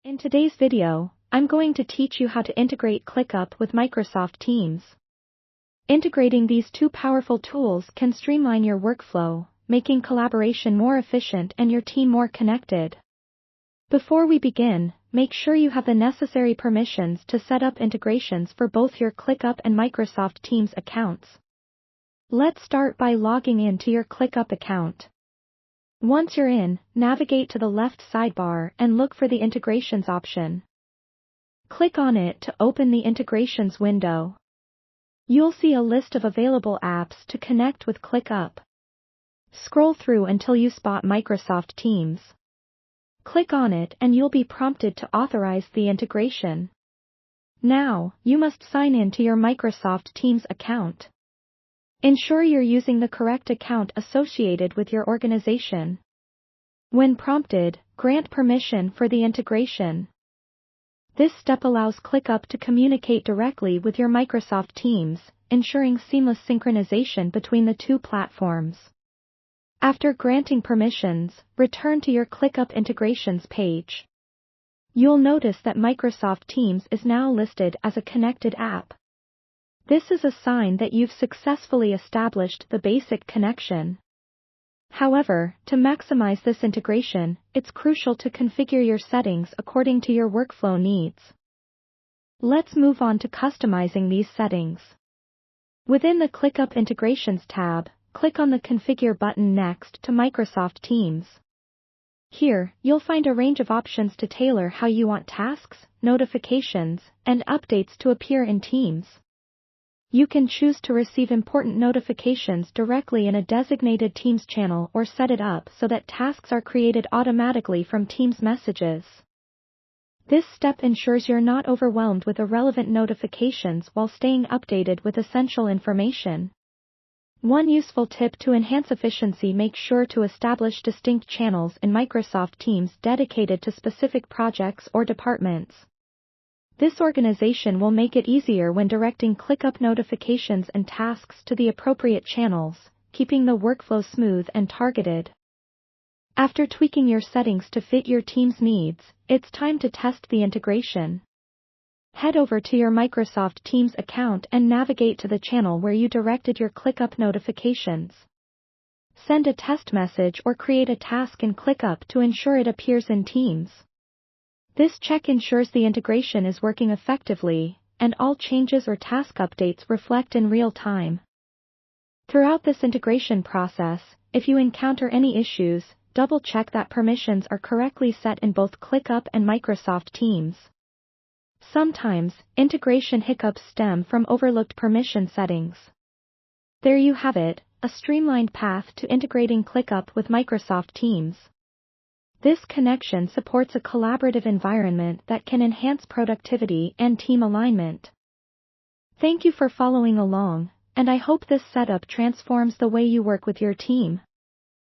In today's video, I'm going to teach you how to integrate Clickup with Microsoft Teams. Integrating these two powerful tools can streamline your workflow, making collaboration more efficient and your team more connected. Before we begin, make sure you have the necessary permissions to set up integrations for both your Clickup and Microsoft Teams accounts. Let's start by logging in to your Clickup account. Once you're in, navigate to the left sidebar and look for the Integrations option. Click on it to open the Integrations window. You'll see a list of available apps to connect with Clickup. Scroll through until you spot Microsoft Teams. Click on it and you'll be prompted to authorize the integration. Now, you must sign in to your Microsoft Teams account. Ensure you're using the correct account associated with your organization. When prompted, grant permission for the integration. This step allows Clickup to communicate directly with your Microsoft Teams, ensuring seamless synchronization between the two platforms. After granting permissions, return to your Clickup integrations page. You'll notice that Microsoft Teams is now listed as a connected app. This is a sign that you've successfully established the basic connection. However, to maximize this integration, it's crucial to configure your settings according to your workflow needs. Let's move on to customizing these settings. Within the Clickup Integrations tab, click on the Configure button next to Microsoft Teams. Here, you'll find a range of options to tailor how you want tasks, notifications, and updates to appear in Teams. You can choose to receive important notifications directly in a designated Teams channel or set it up so that tasks are created automatically from Teams messages. This step ensures you're not overwhelmed with irrelevant notifications while staying updated with essential information. One useful tip to enhance efficiency: make sure to establish distinct channels in Microsoft Teams dedicated to specific projects or departments. This organization will make it easier when directing Clickup notifications and tasks to the appropriate channels, keeping the workflow smooth and targeted. After tweaking your settings to fit your team's needs, it's time to test the integration. Head over to your Microsoft Teams account and navigate to the channel where you directed your Clickup notifications. Send a test message or create a task in Clickup to ensure it appears in Teams. This check ensures the integration is working effectively, and all changes or task updates reflect in real time. Throughout this integration process, if you encounter any issues, double-check that permissions are correctly set in both Clickup and Microsoft Teams. Sometimes, integration hiccups stem from overlooked permission settings. There you have it, a streamlined path to integrating Clickup with Microsoft Teams. This connection supports a collaborative environment that can enhance productivity and team alignment. Thank you for following along, and I hope this setup transforms the way you work with your team.